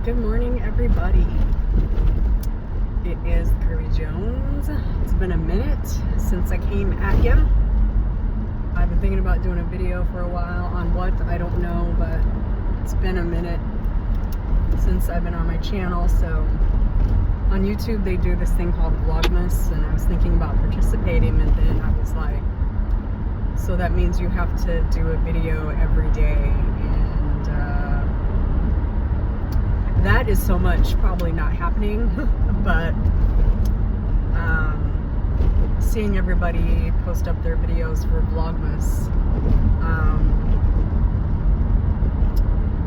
Good morning, everybody. It is Curry Jones. It's been a minute since I came at you. I've been thinking about doing a video for a while on what, I don't know, but it's been a minute since I've been on my channel. So on YouTube, they do this thing called Vlogmas, and I was thinking about participating, and then I was like, so that means you have to do a video every day, and that is so much probably not happening, but seeing everybody post up their videos for Vlogmas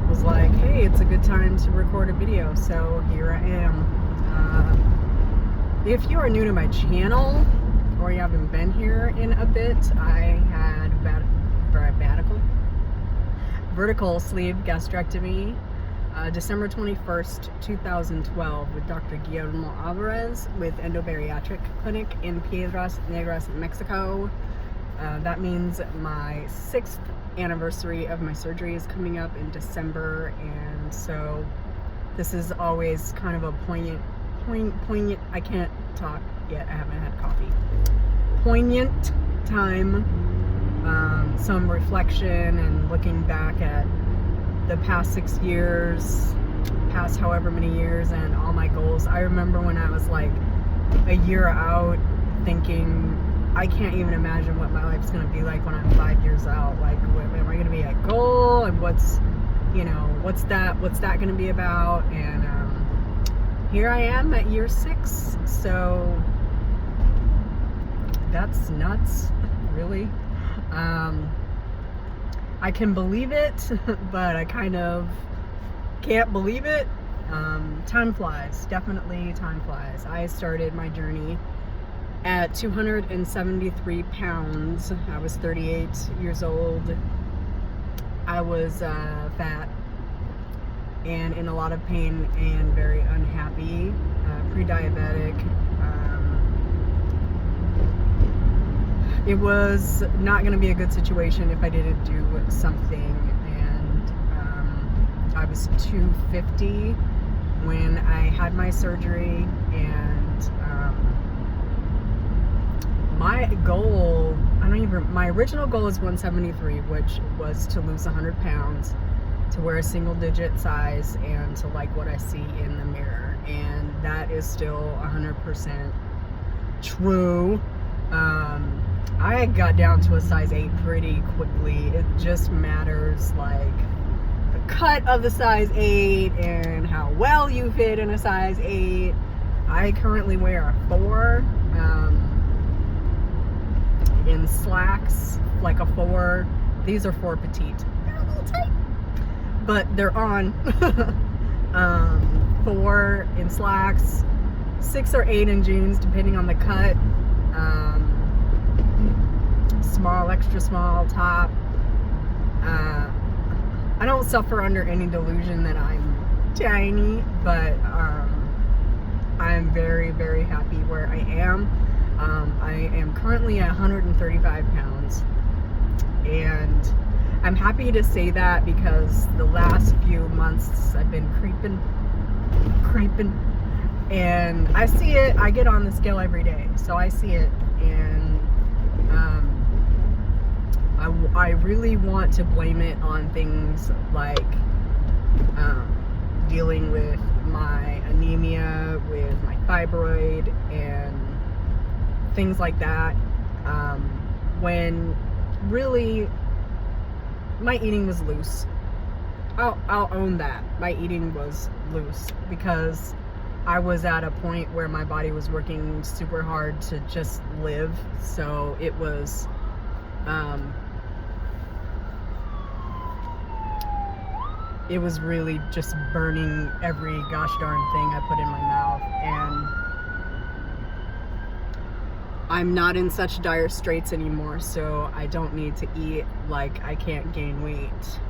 was like, hey, it's a good time to record a video, so here I am. If you are new to my channel, or you haven't been here in a bit, I had vertical sleeve gastrectomy December 21st, 2012 with Dr. Guillermo Alvarez with Endobariatric Clinic in Piedras Negras, Mexico. That means my 6th anniversary of my surgery is coming up in December, and so this is always kind of a poignant, I can't talk yet, I haven't had coffee. Poignant time, some reflection and looking back at the past 6 years, past however many years, and all my goals. I remember when I was like a year out thinking, I can't even imagine what my life's gonna be like when I'm 5 years out. Like, am I gonna be at goal, and what's that gonna be about? And here I am at year 6, so that's nuts, really. I can believe it, but I kind of can't believe it. Time flies, definitely time flies. I started my journey at 273 pounds. I was 38 years old. I was fat and in a lot of pain and very unhappy, pre-diabetic. It was not going to be a good situation if I didn't do something, and I was 250 when I had my surgery, and my goal, my original goal is 173, which was to lose 100 pounds, to wear a single digit size, and to like what I see in the mirror, and that is still 100% true. I got down to a size 8 pretty quickly. It just matters like the cut of the size 8 and how well you fit in a size 8. I currently wear a 4 in slacks, like a 4. These are 4 petite. They're a little tight, but they're on. 4 in slacks, 6 or 8 in jeans, depending on the cut. Small, extra small top. I don't suffer under any delusion that I'm tiny, but I am very, very happy where I am. I am currently at 135 pounds, and I'm happy to say that because the last few months I've been creeping, and I see it. I get on the scale every day, so I see it, and I really want to blame it on things like dealing with my anemia, with my fibroid, and things like that, when really my eating was loose. I'll own that. My eating was loose because I was at a point where my body was working super hard to just live, so it was really just burning every gosh darn thing I put in my mouth, and I'm not in such dire straits anymore, so I don't need to eat like I can't gain weight.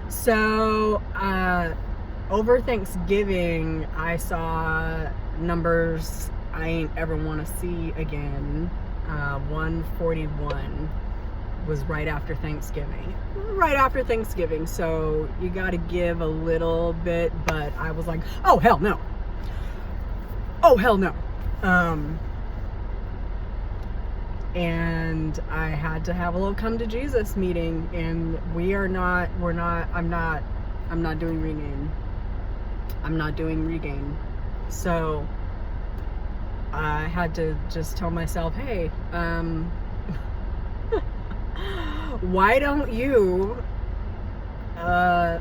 So over Thanksgiving, I saw numbers I ain't ever want to see again. 141. was right after Thanksgiving. So you got to give a little bit, but I was like, oh hell no. And I had to have a little come to Jesus meeting, and I'm not doing regain. So I had to just tell myself, hey, why don't you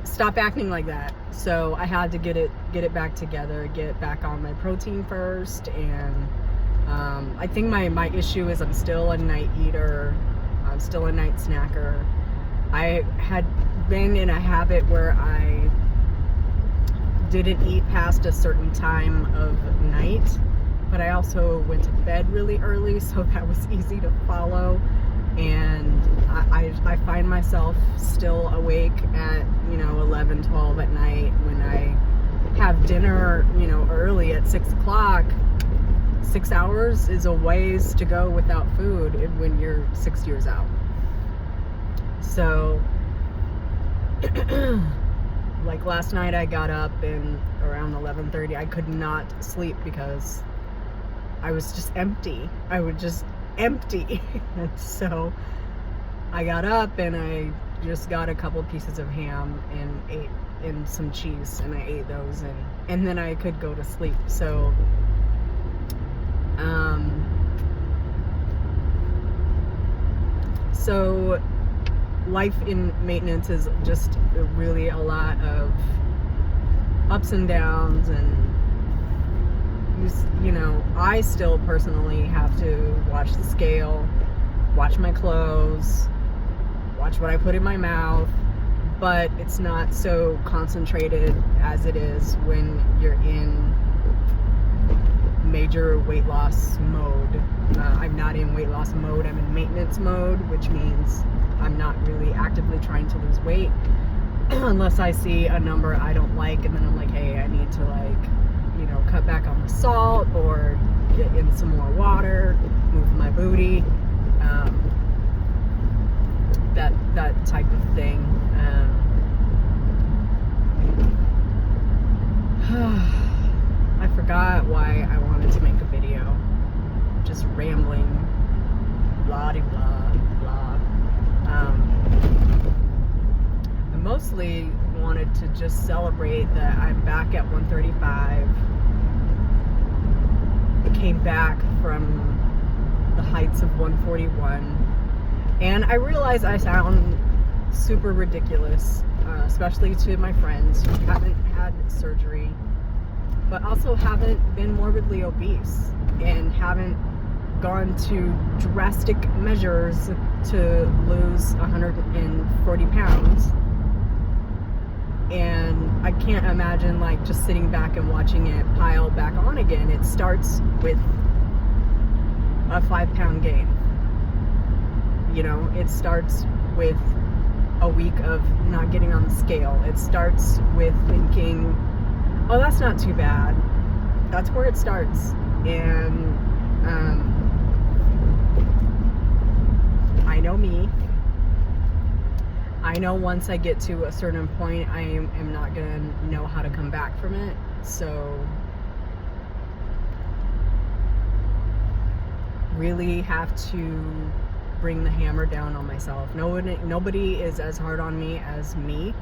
stop acting like that? So I had to get it back together, get back on my protein first. And I think my issue is I'm still a night eater. I'm still a night snacker. I had been in a habit where I didn't eat past a certain time of night, but I also went to bed really early, so that was easy to follow. And I find myself still awake at 11, 12 at night when I have dinner early at 6 o'clock. 6 hours is a ways to go without food when you're 6 years out. So like last night I got up, and around 11:30 I could not sleep because I was just empty. And so I got up and I just got a couple pieces of ham and some cheese, and I ate those, and then I could go to sleep. So so life in maintenance is just really a lot of ups and downs, and I still personally have to watch the scale, watch my clothes, watch what I put in my mouth, but it's not so concentrated as it is when you're in major weight loss mode. I'm not in weight loss mode, I'm in maintenance mode, which means I'm not really actively trying to lose weight unless I see a number I don't like, and then I'm like, hey, I need to cut back on the salt or get in some more water, move my booty, that type of thing. I forgot why I wanted to make a video. Just rambling, blah de blah blah. I mostly wanted to just celebrate that I'm back at 135. I came back from the heights of 141, and I realize I sound super ridiculous, especially to my friends who haven't had surgery, but also haven't been morbidly obese and haven't gone to drastic measures to lose 140 pounds. And I can't imagine just sitting back and watching it pile back on again. It starts with a 5-pound gain. It starts with a week of not getting on the scale. It starts with thinking, oh, that's not too bad. That's where it starts. And I know me. I know once I get to a certain point, I am not gonna know how to come back from it. So really have to bring the hammer down on myself. Nobody is as hard on me as me.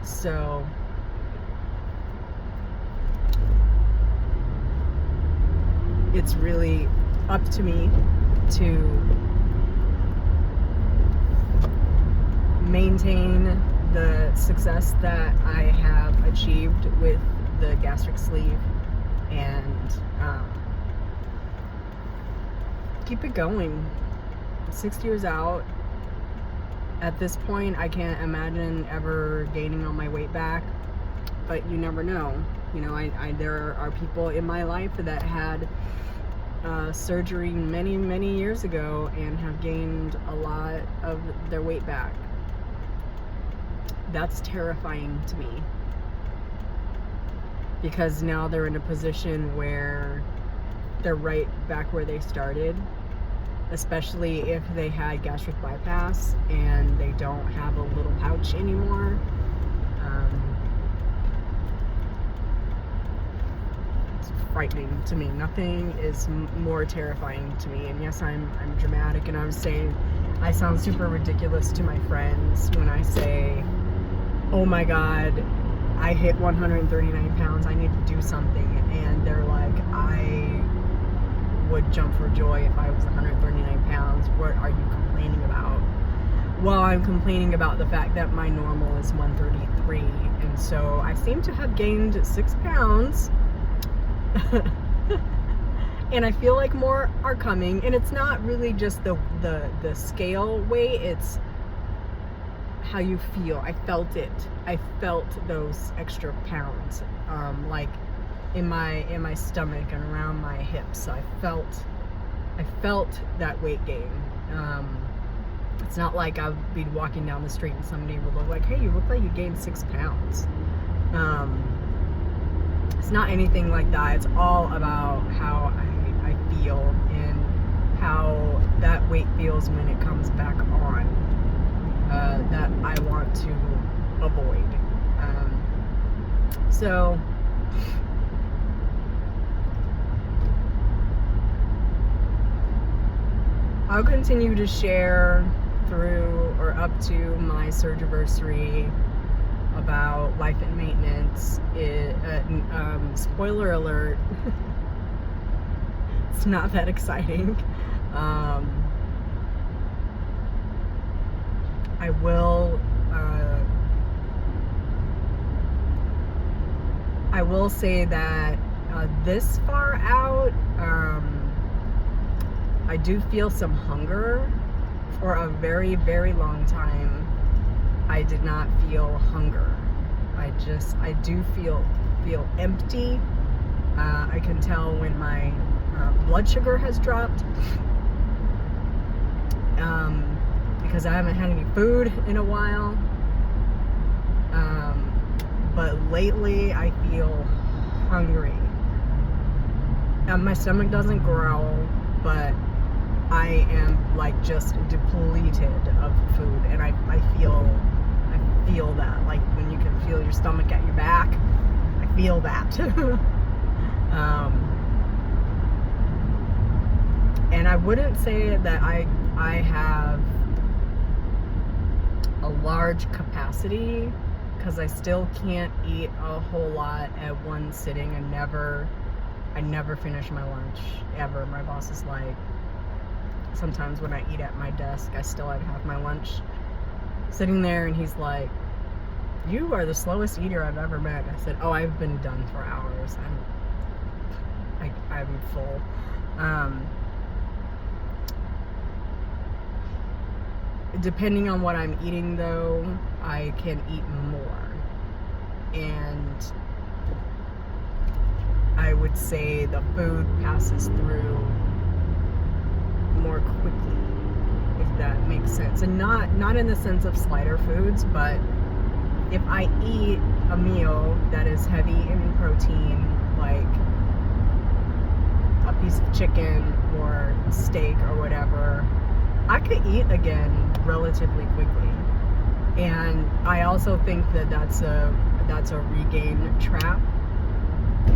So it's really up to me to maintain the success that I have achieved with the gastric sleeve, and keep it going. 6 years out. At this point, I can't imagine ever gaining all my weight back, but you never know. There are people in my life that had surgery many years ago and have gained a lot of their weight back. That's terrifying to me, because now they're in a position where they're right back where they started, especially if they had gastric bypass and they don't have a little pouch anymore. It's frightening to me. Nothing is more terrifying to me. And yes, I'm dramatic, and I'm saying I sound super ridiculous to my friends when I say, oh my God, I hit 139 pounds, I need to do something. And they're like, I would jump for joy if I was 139 pounds. What are you complaining about? Well, I'm complaining about the fact that my normal is 133. And so I seem to have gained 6 pounds. And I feel like more are coming. And it's not really just the scale weight, it's how you feel. I felt it. I felt those extra pounds, like in my stomach and around my hips. I felt that weight gain. It's not like I'd be walking down the street and somebody would look like, hey, you look like you gained 6 pounds. It's not anything like that. It's all about how I feel and how that weight feels when it comes back on. That I want to avoid. So I'll continue to share through or up to my surgiversary about life and maintenance. Spoiler alert, it's not that exciting. I will say that this far out, I do feel some hunger. For a very, very long time, I did not feel hunger. I do feel empty. I can tell when my blood sugar has dropped, because I haven't had any food in a while. But lately I feel hungry. My stomach doesn't growl, but I am like just depleted of food, and I feel that, like when you can feel your stomach at your back, I feel that. And I wouldn't say that I have a large capacity, because I still can't eat a whole lot at one sitting. I never finish my lunch, ever. My boss is like, sometimes when I eat at my desk, I still have my lunch sitting there, and he's like, you are the slowest eater I've ever met. I said, oh, I've been done for hours. I'm full. Depending on what I'm eating, though, I can eat more. And I would say the food passes through more quickly, if that makes sense. And not in the sense of slider foods, but if I eat a meal that is heavy in protein, like a piece of chicken or steak or whatever, I could eat again relatively quickly. And I also think that that's a regain trap.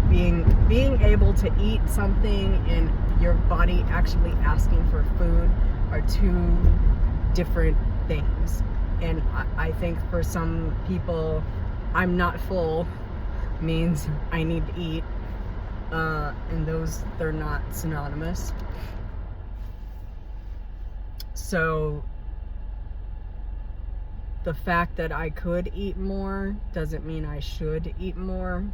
Being able to eat something and your body actually asking for food are two different things. And I think for some people, I'm not full means I need to eat, and they're not synonymous. So the fact that I could eat more doesn't mean I should eat more,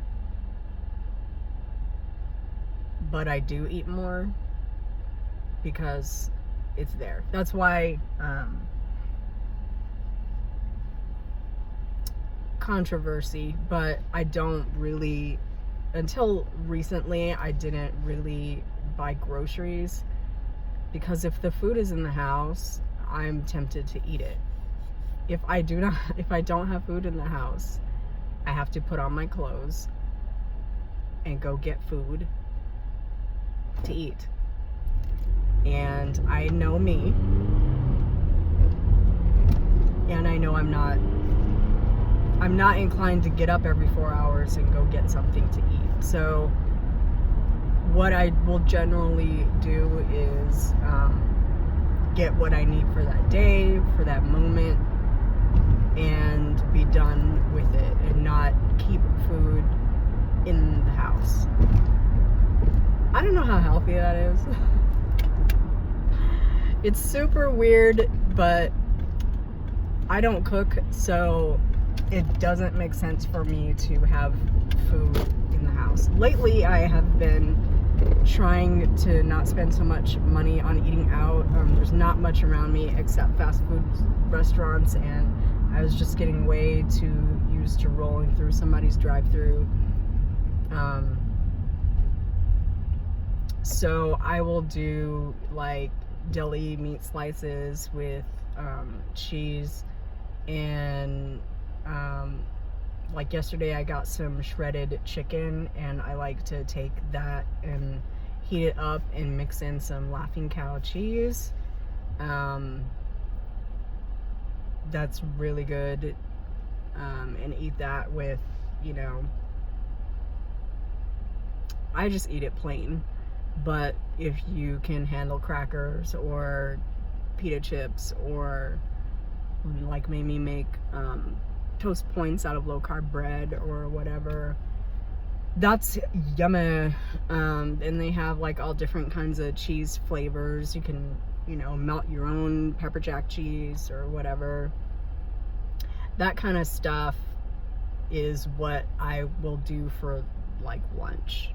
but I do eat more because it's there. That's why controversy, but I don't really, until recently, I didn't really buy groceries, because if the food is in the house, I'm tempted to eat it. If I don't have food in the house, I have to put on my clothes and go get food to eat. And I know me, and I know I'm not inclined to get up every 4 hours and go get something to eat. So what I will generally do is get what I need for that day, for that moment, and be done with it, and not keep food in the house. I don't know how healthy that is. It's super weird, but I don't cook, so it doesn't make sense for me to have food in the house. Lately, I have been trying to not spend so much money on eating out. There's not much around me except fast food restaurants, and I was just getting way too used to rolling through somebody's drive-through. So I will do like deli meat slices with cheese, and like yesterday I got some shredded chicken, and I like to take that and heat it up and mix in some Laughing Cow cheese. That's really good, and eat that with, you know, I just eat it plain. But if you can handle crackers or pita chips, or like maybe make toast points out of low carb bread or whatever, that's yummy. And they have like all different kinds of cheese flavors. You can, you know, melt your own pepper jack cheese or whatever. That kind of stuff is what I will do for like lunch.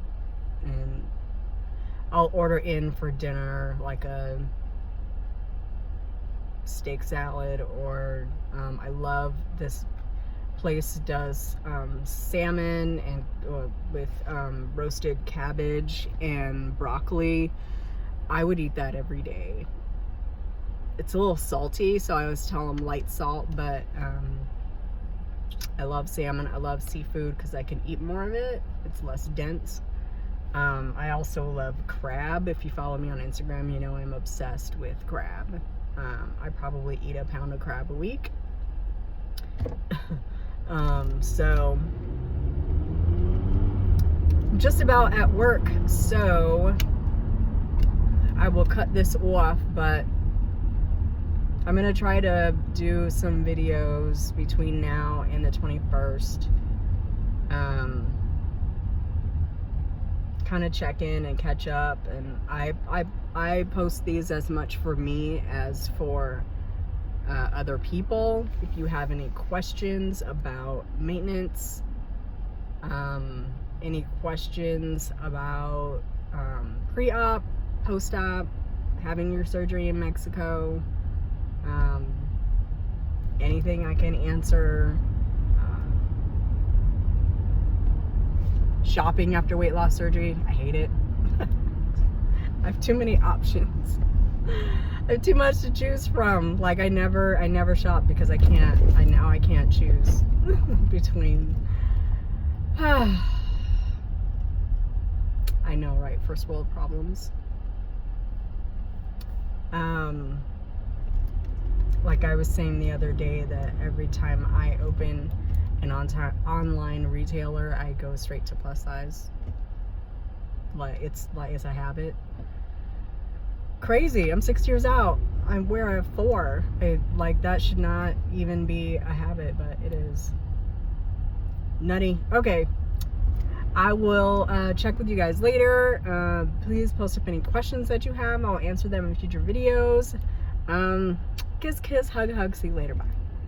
And I'll order in for dinner like a steak salad, or I love this place does salmon and with roasted cabbage and broccoli. I would eat that every day. It's a little salty, so I always tell them light salt, but I love salmon. I love seafood because I can eat more of it. It's less dense. I also love crab. If you follow me on Instagram, you know I'm obsessed with crab. I probably eat a pound of crab a week. So just about at work, so I will cut this off, but I'm gonna try to do some videos between now and the 21st. Kind of check in and catch up, and I post these as much for me as for other people. If you have any questions about maintenance, any questions about pre-op, post-op, having your surgery in Mexico, anything I can answer. Shopping after weight loss surgery, I hate it. I have too many options. I have too much to choose from. Like I never shop because I can't choose between. I know, right? First world problems. Like I was saying the other day, that every time I open an online retailer, I go straight to plus size. Like it's a habit. Crazy. I'm 6 years out. I wear a 4. Like that should not even be a habit, but it is. Nutty. Okay. I will check with you guys later. Please post up any questions that you have. I'll answer them in future videos. Kiss, kiss, hug, hug. See you later. Bye.